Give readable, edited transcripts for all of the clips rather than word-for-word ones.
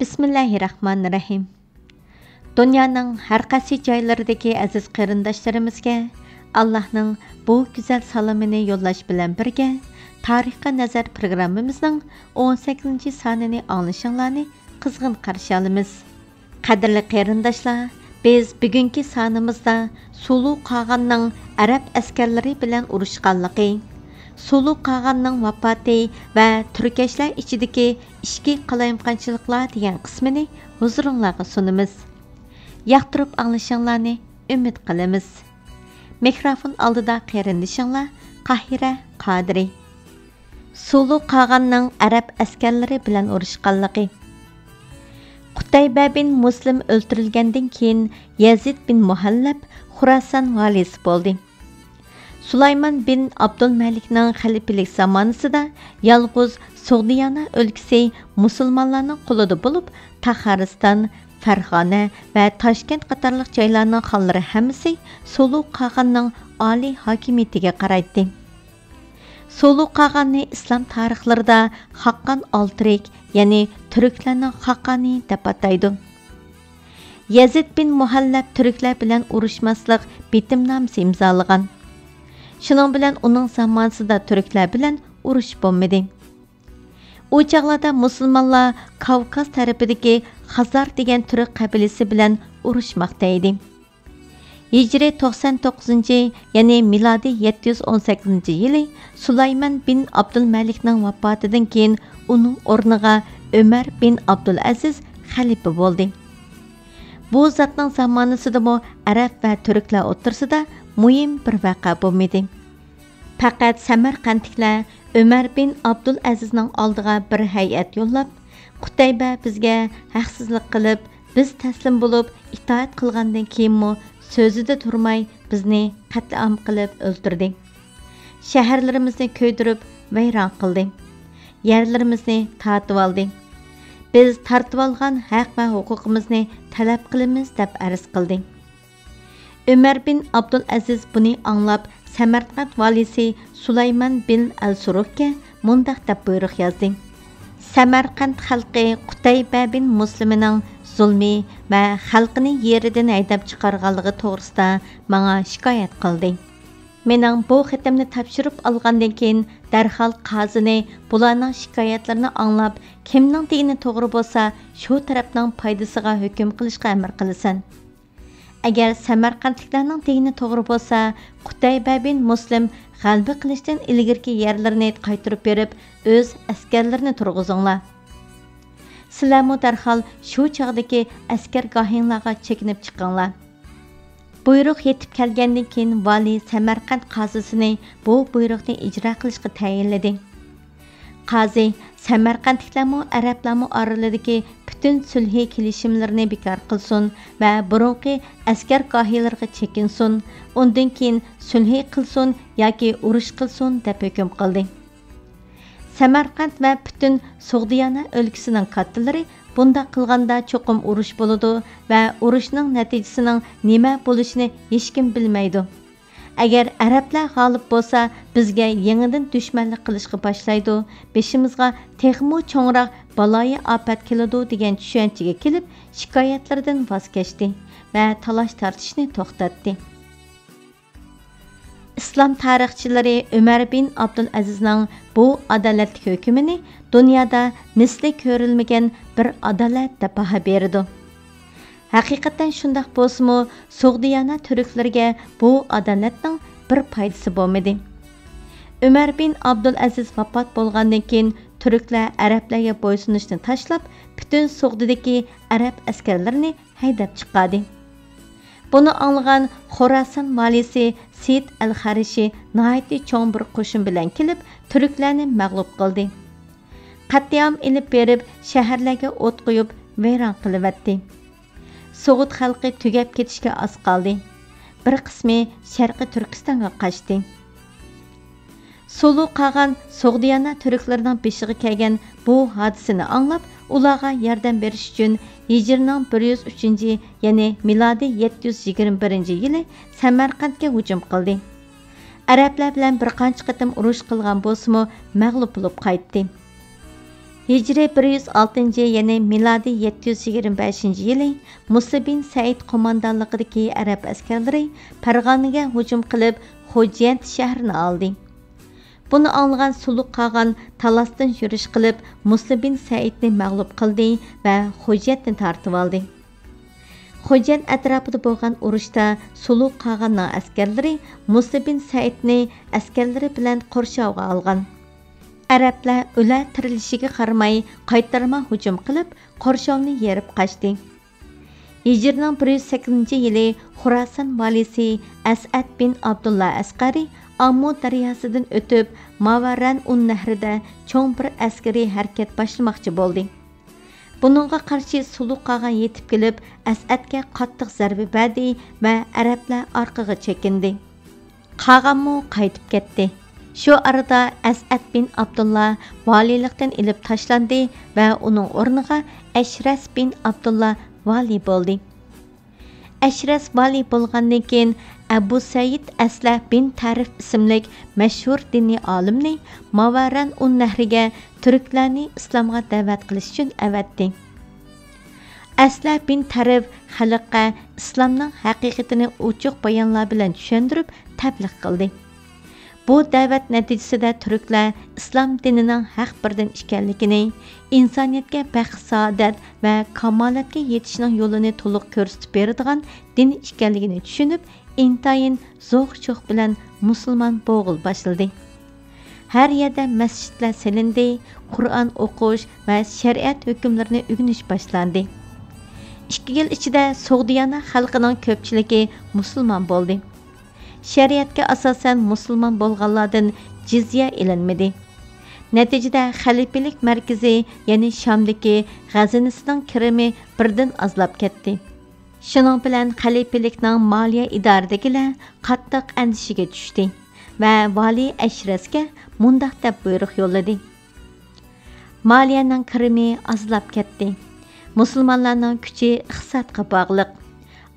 Bismillahirrahmanirrahim. Dünyanın hər qaysı joylaridagi aziz qarindoshlarimizga Allohning bu go'zal salomini yo'llash bilan birga Tarixga nazar programmamizning 18-sonini anglashinglarni qizg'in qarshi olamiz. Qadrli qarindoshlar, biz bugungi sonimizda Sulu Qag'anning arab askarlari bilan urushganligi, Sulu Qag'anning vafoti va turkashlar ichidagi ishki qalayimqanchiliklar degan qismini huzuringizga sunamiz. Yoqtirib anglashinglarni umid qilamiz. Mikrofon oldida qarindishinglar Qahira Qadiri. Sulu Qag'anning arab askarlari bilan urushganligi. Qutayba bin Muslim o'ldirilgandan keyin Yazid bin Muhallab Xurason valisi bo'ldi. Sulaymon bin Abdulmalikning xalifalik zamonasida yolg'iz Sug'diyona o'lkasi musulmonlarning qo'lida bo'lib, Taxariston, Farg'ona va Toshkent qatorliq joylarning xonlari hammasi Sulu Qag'anning oliy hokimiyatiga qaraydi. Sulu Qag'anni islom tarixlarida Haqqon Oltirik, ya'ni turklarning Haqqani deb ataydi. Yazid bin Muhallab turklar bilan urushmaslik bitimnomasi imzolagan. Shuning bilan uning zamonasida turklar bilan urush bo'lmadi. U chaqlarda musulmonlar Kavkaz tarafidagi Xazar degan turk qabilasi bilan urushmoqda edi. Hijriy 99, ya'ni milodiy 718-yili Sulaymon bin Abdulmalikning vafotidan keyin uning o'rniga Umar bin Abdulaziz xalifa bo'ldi. Bu zatning zamonasida arab va turklar o'rtasida muhim bir voqea bo'lmadi. Faqat Samarqandliklar Umar bin Abdulazizning oldiga bir hay'at yo'llab, Qutayba bizga haqsizlik qilib, biz taslim bo'lib itoat qilgandan keyinmi so'zida turmay bizni qatlam qilib o'ldirdi. Shaharlarimizni ko'ydirib vayron qildi. Yerlarimizni tortib oldi. Biz tortib olgan haq va huquqimizni talab qilamiz deb arz qildi. Umar bin Abdulaziz buni anglab, Samarqand valisi Sulaymon bin al-Surukka mundaq deb buyruq yozdi. Samarqand xalqi Qutayba bin Muslimning zulmi va xalqini yeridan haydab chiqarganligi to'g'risida menga shikoyat qildi. Mening bu xatimni topshirib olgandan keyin darhol qozini bularning shikoyatlarini anglab, kimning dini to'g'ri bo'lsa, shu tarafning foydasiga hukm qilishga amr qilasan. Agar Samarqandliklarning dini to'g'ri bo'lsa, Qutayba bin Muslim g'alaba qilishdan ilgirki yerlarini qaytarib berib, o'z askarlarini turg'izinglar. Sizlarmu darhol shu chog'dagi askargohinglarga chekinib chiqinglar. Buyruq yetib kelgandan keyin vali Samarqand qozisini bu buyruqni ijro qilishga tayinladi. Qozi Samarqandliklarmu arablarmu orasidagi bütün sulhiy kelishimlarni bekor qilsin va burunqi askargohlarga chekinsin, undan keyin sulhiy qilsin yoki urush qilsin deb hukm qildi. Samarqand va bütün Sug'diyona o'lkasining kattalari bunda qilganda cho'qim urush bo'ladi va urushning natijasining nima bo'lishini hech kim bilmaydi. Agar arablar g'olib bo'lsa, bizga yangidan dushmanlik qilishga boshlaydi, beshimizga texmo cho'ngroq baloyi ofat keladi degan tushunchaga kelib, shikoyatlardan voz kechdi va talash tortishni to'xtatdi. Islom tarixchilari Umar bin Abdulazizning bu adolatli hukmini dunyoda misli ko'rilmagan bir adolat deb baho berdi. Haqiqatan shundoq bo'lsa-mu, Sug'diyona turklarga bu adolatning bir foydasi bo'lmadi. Umar bin Abdulaziz vafot bo'lgandan keyin turklar arablarga bo'ysunishni tashlab, butun Sug'didagi arab askarlarini haydab chiqadi. Buni anglagan Xurason valisi Said al-Xarishi nihoyatda cho'ng bir qo'shin bilan kelib, turklarni mag'lub qildi. Qat'iyam ilib berib, shaharlarga o't qo'yib, vayron qilibdi. So'g'ut xalqi tugab ketishga oz qoldi. Bir qismi Sharqiy Turkistonga qochdi. Sulu Qag'an Sug'diyona turklarining beshiga kelgan bu hodisani anglab, ularga yordam berish uchun Hijrining 103, ya'ni milodiy 721-yili Samarqandga hujum qildi. Arablar bilan bir qancha qatim urush qilgan bo'lsa-mu, mag'lub bo'lib qaytdi. Hicri 106, yani miladi 725 yili Musa bin Said qo'mondonligidagi arab askarlari Farg'onaga hujum qilib, Xo'jand shahrini oldi. Buni anlagan Suluq Qag'on talasdan yurish qilib, Musa bin Saidni mag'lub qildi va Xo'jandni tortib oldi. Xo'jand atrofida bo'lgan urushda Suluq Qag'onning askarlari Musa bin Saidni askarlari bilan qurshovga olgan. Arablar o'la tirilishiga qaramay qaytarma hujum qilib, qurshovni yerib qochdi. Hijrning 108 yili Xurason valisi As'ad bin Abdullah Asqari Ammo daryosidan o'tib, Mavaran nahrida cho'ng bir askariy harakat boshlamoqchi bo'ldi. Buningga qarshi Suluq Qag'on yetib kelib, As'adga qattiq zarba berdi va arablar orqaga chekindi. Qag'onmo qaytib ketdi. Shu arada As'ad bin Abdullah valilikdan ilib tashlandi va uning o'rniga Ashras bin Abdullah vali bo'ldi. Ashras vali bo'lgandan keyin Abu Said Aslah bin Tarif ismli mashhur diniy olimni Mavaran nahriga turklarni islomga da'vat qilish uchun avatdi. Aslah bin Tarif xalqqa islomning haqiqatini ochiq bayonlar bilan tushuntirib tabliq qildi. Bu da'vat natijasida turklar islom dinining haq birdan ekanligini, insoniyatga baxt, saodat va kamolatga yetishning yo'lini to'liq ko'rsatib beradigan din ekanligini tushunib, intayin zo'q-cho'q bilan musulmon bo'g'il boshladi. Har yerda masjidlar silindi, Qur'on o'qish va shariat hukmlarini o'rganish boshlandi. 2 yil ichida Sog'diyona xalqining ko'pchiligi musulmon bo'ldi. Shariatga asosan musulmon bo'lganlardan jizya ilinmadi. Natijada xalifalik markazi, ya'ni Shamdagi G'aznisining kirimi birdan azlab ketdi. Shuning bilan xalifalikning moliya idoradagilar qattiq andishiga tushdi va vali Ashrasga mundaq deb buyruq yo'lladi. Moliyaning kirimi azlab ketdi. Musulmonlarning kuchi iqtisodga bog'liq.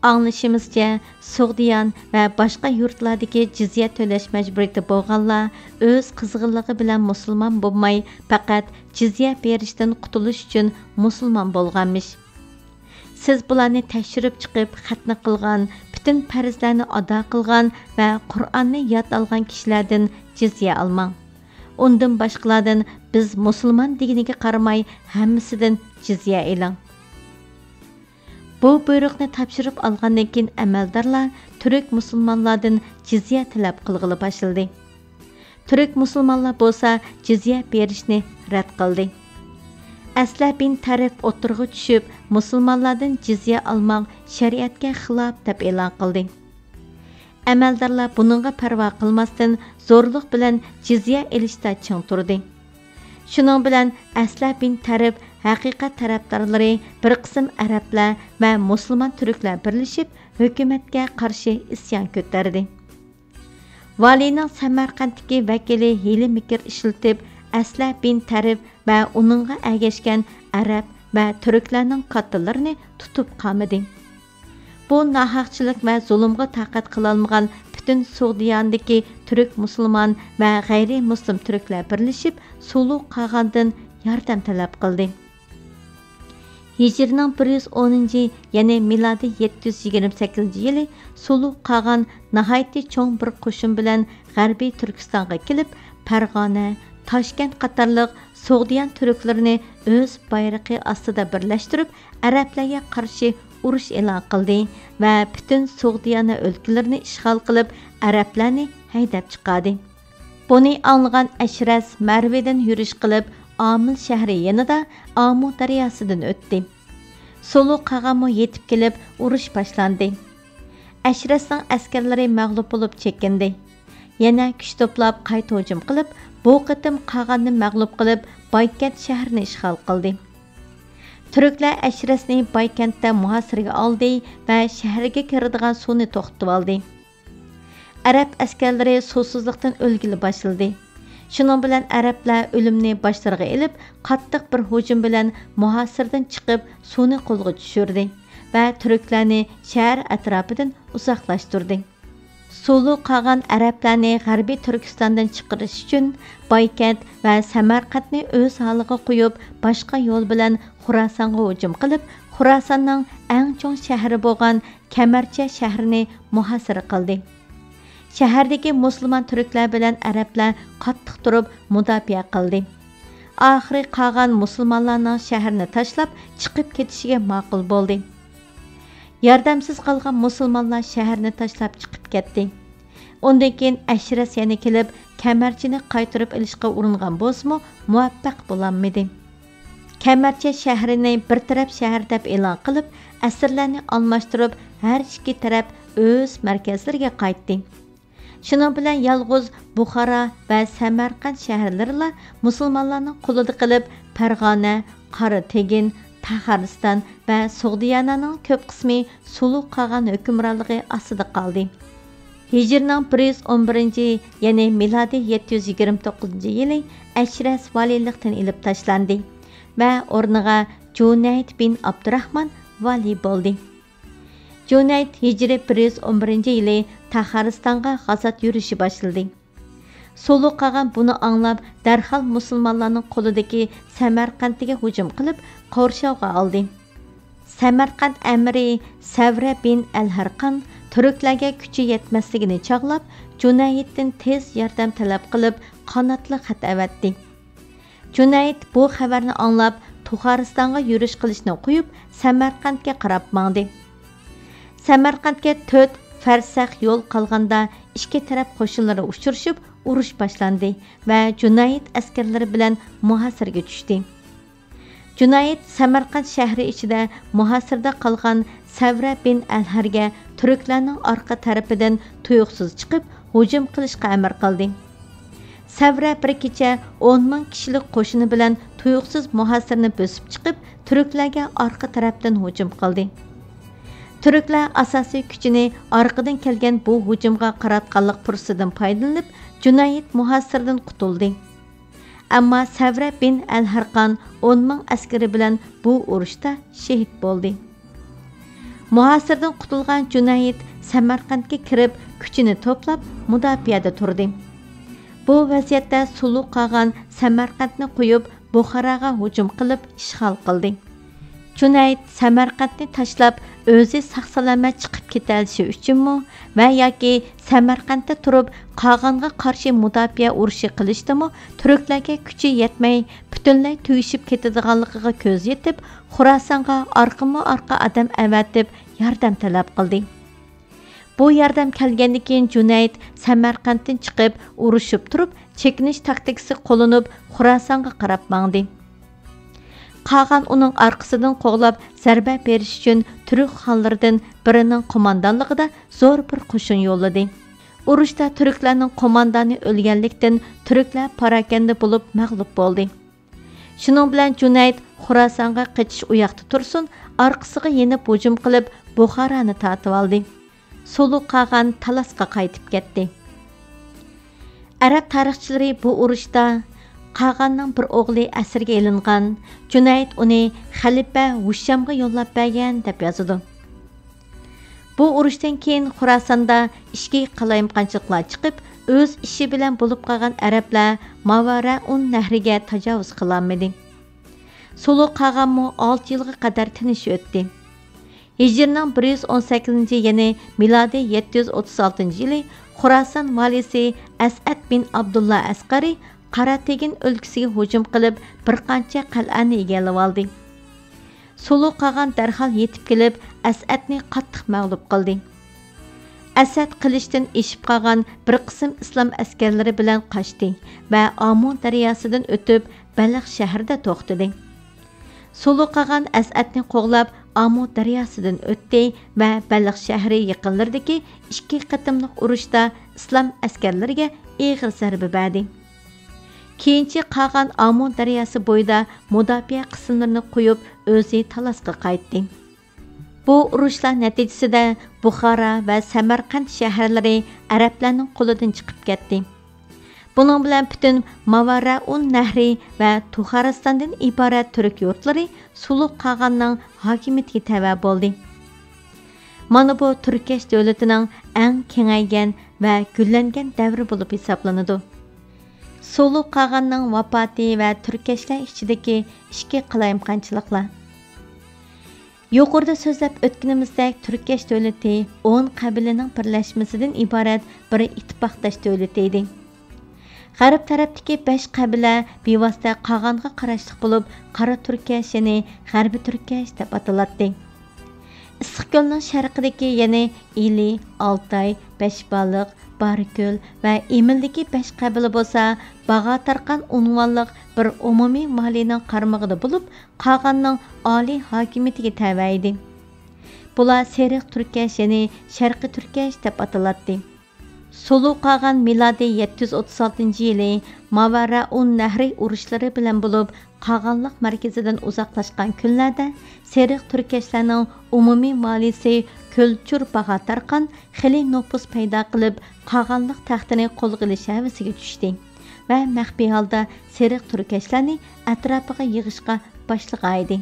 Anglashimizcha, Sog'diyon va boshqa yurtlardagi jizya to'lash majburiyati bo'lganlar o'z qizg'inligi bilan musulmon bo'lmay, faqat jizya berishdan qutulish uchun musulmon bo'lganmish. Siz bularni tekshirib chiqib, xatni qilgan, butun farzlarni ado qilgan va Qur'onni yod olgan kishilardan jizya olmang. Undan boshqalardan biz musulmon deginiga qaramay hammasidan jizya eling. Bu buyruqni topshirib olgandan keyin amaldorlar turk musulmonlardan jizya talab qilg'ili boshladi. Turk musulmonlar bo'lsa jizya berishni rad qildi. Aslah bin Tarif o'tirg'i tushib, musulmonlardan jizya olmoq shariatga xilof deb e'lon qildi. Amaldorlar buningga parvo qilmasdan zo'rlik bilan jizya elishda ching turdi. Shuning bilan Aslah bin Tarif haqiqat tarafdorlari bir qism arablar va musulmon turklar birlashib hukumatga qarshi isyon ko'tardi. Valining Samarqanddagi vakili hiyla mikr ishlatib, Aslah bin Tarif va uningga ergashgan arab va turklarning qattalarini tutib qamadi. Bu nahaqchilik va zulmga taqat qilolmagan butun Sog'diyondagi turk musulmon va g'ayri muslim turklar birlashib Suluq Qag'ondan yordam talab qildi. Hijrning 110, ya'ni miladi 728 yili Suluq Qag'on nihoyatda cho'ng bir qo'shin bilan G'arbiy Turkistonga kelib, Farg'ona, Toshkent qatorliq Sog'diyon turklarini o'z bayrog'i ostida birlashtirib, arablarga qarshi urush e'lon qildi va butun Sog'diyona o'lkalarini ishg'ol qilib, arablarni haydab chiqardi. Buni anglagan Ashras Marvadan yurish qilib, Amil shahri yanida Amu daryosidan o'tdi. Suluq Qag'onmo yetib kelib, urush boshlandi. Ashrasning askarlari mag'lub bo'lib chekindi. Yana kuch to'plab qayta hujum qilib, bu qitim Qag'onni mag'lub qilib, Baykent shahrini ishg'ol qildi. Turklar Ashrasni Baykentda muhosiraga oldi va shaharga kiradigan suvni to'xtatib oldi. Arab askarlari suvsizlikdan o'lgili boshladi. Shuning bilan arablar o'limni boshlariga ilib, qattiq bir hujum bilan muhosiradan chiqib, suvni qo'lga tushirdi va turklarni shahar atrofidan uzoqlashtirdi. Sulu qolgan arablarni G'arbiy Turkistondan chiqarish uchun Baykent va Samarqandni o'z holiga qo'yib, boshqa yo'l bilan Xurosonga hujum qilib, Xurosonning eng chong shahri bo'lgan Kamarcha shahrini muhosara qildi. Shahardagi musulmon turklar bilan arablar qattiq turib mudofaa qildi. Oxiri qolgan musulmonlarning shaharni tashlab chiqib ketishiga ma'qul bo'ldi. Yordamsiz qolgan musulmonlar shaharni tashlab chiqib ketdi. Undan keyin Ashras yana kelib, Kamarchini qaytarib olishga uringan bo'lsa-mu, muvaffaq bo'lolmadi. Kamarcha shahrini bir taraf shahar deb e'lon qilib, asirlarni almashtirib, har ikki taraf o'z markazlariga qaytdi. Shuning bilan yolg'iz Buxoro va Samarqand shaharlarla musulmonlarning qo'lida qilib, Farg'ona, Qorategin, Taxariston va Sug'diyananing ko'p qismi Sulu qolgan hukmronligi ostida qoldi. Hijrning 111, ya'ni milodiy 729-yili Ashras valiylikdan ilib tashlandi va o'rniga Junayd bin Abdurrahman vali bo'ldi. Junayd Hijri 111-yili Taxaristonga g'azot yurishi boshladi. Sulu qolgan buni anglab, darhol musulmonlarning qo'lidagi Samarqandga hujum qilib, qo'rshovga oldi. Samarqand amiri Savra bin al-Harqan turklarga kuchi yetmasligini chog'lab, Junayddan tez yordam talab qilib, qanotli xat avatdi. Junayd bu xabarni anglab, Taxaristonga yurish qilishni qo'yib, Samarqandga qarab mangdi. Samarqandga 4 farsax yo'l qolganda ikki taraf qo'shinlari uchrashib, urush boshlandi va Junayd askarlari bilan muhosaraga tushdi. Junayd Samarqand shahri ichida muhosirada qolgan Savra bin al-Harga turklarning orqa tarafidan tuyuqsiz chiqib, hujum qilishga amr qildi. Savra bir kecha 10 ming kishilik qo'shini bilan tuyuqsiz muhosirni bosib chiqib, turklarga orqa tarafdan hujum qildi. Turklar asosiy kuchini orqadan kelgan bu hujumga qaratganlik fursatidan foydalanib, Junayd muhosirdan qutuldi. Ammo Savra bin al-Harqan 10 ming askari bilan bu urushda shahid bo'ldi. Muhosirdan qutulgan Junayd Samarqandga kirib, kuchini to'plab mudofaada turdi. Bu vaziyatda Sulu qolgan Samarqandni qo'yib, Buxoroga hujum qilib, ishg'ol qildi. Junayd Samarqandni tashlab, o'zi saq-salomat chiqib ketalishi uchunmi va yoki Samarqandda turib, qolganga qarshi mudofaa urushi qilishdimi, turklarga kuchi yetmay, butunlay tugishib ketadiganligiga ko'z yetib, Xurosonga orqama-orqa odam avatib, yordam talab qildi. Bu yordam kelgandan keyin Junayd Samarqanddan chiqib, urushib turib, chekinish taktikasi qo'llanib, Xurosonga qarab mangdi. Qolgan uning orqasidan qo'g'lab zarba berish uchun turk xonlaridan birining qo'mondonligida zo'r bir qo'shin yo'lladi. Urushda turklarning qo'mondoni o'lganlikdan turklar parakanda bo'lib mag'lub bo'ldi. Shuning bilan Junayd Xurosonga qochish u yoqda tursin, orqasiga yenib hujum qilib Buxoroni tortib oldi. Sulu qolgan Talasga qaytib ketdi. Arab tarixchilari bu urushda qolganning bir o'g'li asirga ilingan, Junayd uni xalifa Hushamga yo'llab bergan deb yozadi. Bu urushdan keyin Xurosonda ishki qalayimqanchiliklar chiqib, o'z ishi bilan bo'lib qolgan arablar Mavaraun nahriga tajovuz qilolmadi. Sulu qolganmi 6 yilga qadar tinish o'tdi. Hijrning 118, ya'ni milodiy 736-yili Xuroson valisi As'ad bin Abdullah Asqari Qorategin o'lkasiga hujum qilib, bir qancha qal'ani egallab oldi. Sulu qolgan darhol yetib kelib, As'adni qattiq mag'lub qildi. Asad qilishdan eshib qolgan bir qism islom askarlari bilan qochdi va Amun daryosidan o'tib, Baliq shahrida to'xtadi. Sulu qolgan As'adni qo'g'lab, Amun daryosidan o'tdi va Baliq shahri yaqinlaridagi 2 qatimliq urushda islom askarlariga og'ir zarba berdi. Keyinchi qolgan Amun daryosi bo'yida mudofaa qismlarini qo'yib, o'zi Talasga qaytdi. Bu urushlar natijasida Buxoro va Samarqand shaharlari arablarning qo'lidan chiqib ketdi. Buning bilan butun Mavaraun nahri va Taxaristondan iborat turk yurtlari Sulu qolganning hokimiyatiga tava bo'ldi. Mana bu Türkeş dövletining eng kengaygan va gullangan davri bo'lib hisoblanadi. Sulu Qag'anning vafoti va Türkeşlar ichidagi ikki qalayimqanchiliklar. Yuqorida so'zlab o'tganimizdek, Türkeş dövleti 10 qabilaning birlashmasidan iborat bir ittifoqdosh davlat edi. G'arb tarafdagi 5 qabila bevosita Qag'anga qarashli bo'lib, Qora Türkeş, ya'ni G'arbi Türkeş deb ataladi. Issiqko'lning sharqidagi, ya'ni Ili, Altay, Beshbaliq, Barko'l va Emildagi 5 qabila bo'lsa, Bağa tarqan unvonliq bir umumiy maliyaning qarmog'ida bo'lib, Qag'anning oliy hokimiyatiga tava edi. Bular Seriq Türkeş, ya'ni Sharqi Türkeş deb ataladi. Sulu Qag'an milodi 736-yili Mavaraun Nahri urushlari bilan bo'lib, Qag'anliq markazidan uzoqlashgan kunlarda Seriq Türkeşlarning umumiy maliyasi Ko'lchur Bağa tarqan xili nopus paydo qilib, Qag'anliq taxtini qo'lga olish havasiga tushdi va maxfiy holda Seriq Türkeşlarni atrofiga yig'ishga boshlagan edi.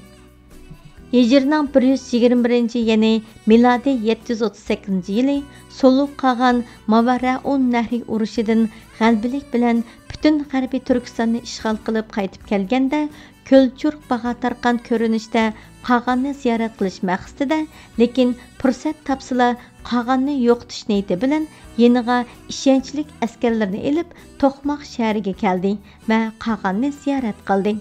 Hijrining 121, ya'ni milodi 738-yili Sulu Qag'an Mavaraun Nahri urushidan g'albilik bilan butun G'arbiy Turkistonni ishg'ol qilib qaytib kelganda, Ko'lchur Bağa tarqan ko'rinishda Qag'anni ziyorat qilish maqsadida, lekin fursat topsila Qag'anni yo'qotish niyati bilan yeniga ishonchli askarlarni elib To'qmoq shahriga keldi va Qag'anni ziyorat qildi.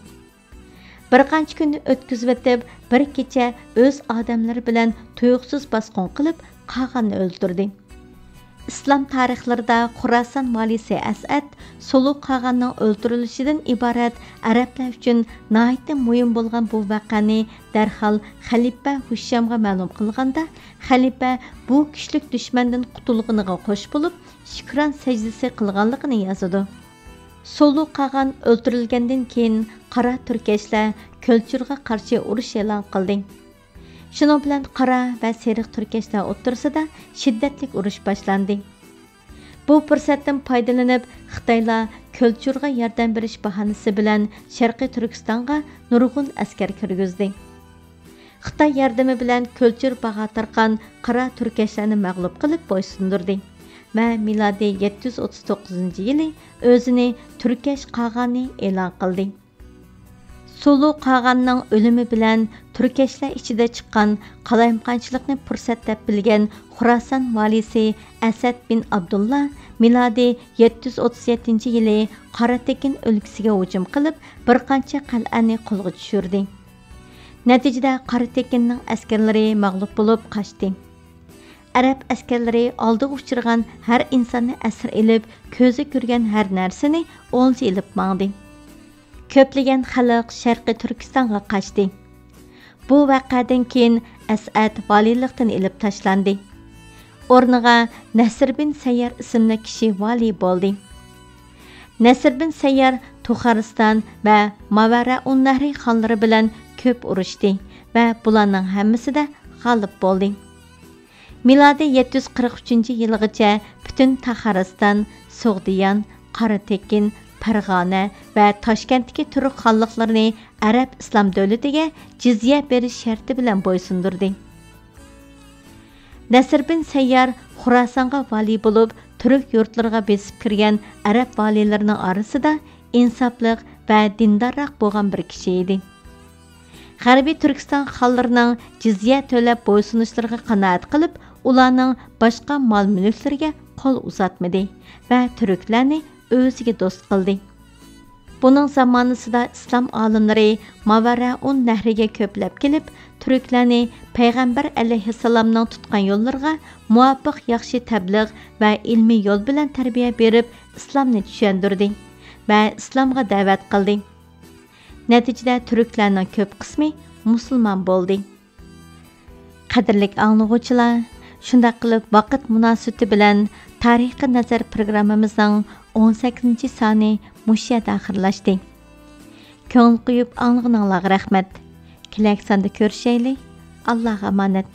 Bir qancha kunni o'tkazib o'tib, bir kecha o'z odamlari bilan tuyuqsiz bosqin qilib Qag'anni o'ldirdi. İslam tarixlarida Xorasan valisi Asad Sulu Qag'anning o'ldirilishidan iborat arablar uchun nihoyatda muhim bo'lgan bu voqeani darhol xalifa Hushamga ma'lum qilganda, xalifa bu kuchlik dushmandan qutulganiga qo'sh bo'lib, shukron sajdasi qilganligini yozadi. Sulu Qag'an o'ldirilgandan keyin Qora Türkeşlar Ko'lchurga qarshi urush e'lon qildi. Shuning bilan Qora va Seriq Türkeşlar o'rtasida shiddatli urush boshlandi. Bu fursatdan foydalanib, Xitoylar Ko'lchurga yordam berish bahonasi bilan Sharqiy Turkistonga nurg'un askar kirgizdi. Xitoy yordami bilan Ko'lchur Bağa tarqan Qora Türkeşlarni mag'lub qilib bo'ysundirdi va milodi 739-yili o'zini Türkeş Qag'ani e'lon qildi. Sulu Qag'anning o'limi bilan Türkeşlar ichida chiqqan qalayimqanchilikni fursat deb bilgan Xorasan valisi Asad bin Abdullah milodi 737-yili Qoratekin o'lkasiga hujum qilib, bir qancha qal'ani qo'lga tushirdi. Natijada Qoratekinning askarlari mag'lub bo'lib qochdi. Arab askarlari oldiga uchirgan har insonni asir elib, ko'zi ko'rgan har narsani o'lja elib mangdi. Ko'plagan xalq Sharqiy Turkistonga qochdi. Bu voqeadan keyin Asad valiylikdan elib tashlandi. O'rniga Nasr bin Sayyar ismli kishi vali bo'ldi. Nasr bin Sayyar To'xariston va Mavaraun Nahri xonlari bilan ko'p urushdi va bularning hammasida g'olib bo'ldi. Milodi 743-yilgacha butun Taxariston, So'g'diyon, Qoratekin, Farg'ona va Toshkentdagi turk xonliqlarini Arab Islom davlatiga jizya berish sharti bilan bo'ysundirdi. Nasr bin Sayyar Xorasonga vali bo'lib, turk yurtlariga besib kirgan arab valilarining orasida insofli va dindorroq bo'lgan bir kishi edi. G'arbiy Turkiston xonlarining jizya to'lab bo'ysunishlariga qanoat qilib, ularning boshqa mol-mulklariga qo'l uzatmadi va turklarni o'ziga do'st qildi. Buning zamonasida islom olimlari Mavaraun Nahriga ko'plab kelib, turklarni payg'ambar alayhissalomning tutgan yo'llariga muvofiq yaxshi tabliğ va ilmiy yo'l bilan tarbiya berib, islomni tushundirdi va islomga da'vat qildi. Natijada turklarning ko'p qismi musulmon bo'ldi. Qadrli anglovchilar, shunday qilib vaqt munosabati bilan Tarixiy nazar programmamizning 18-soni mush yerda oxirlashdi. Ko'ngil qo'yib anglaganinglarga rahmat. Kelak sonda ko'rishaylik. Allohga omonat.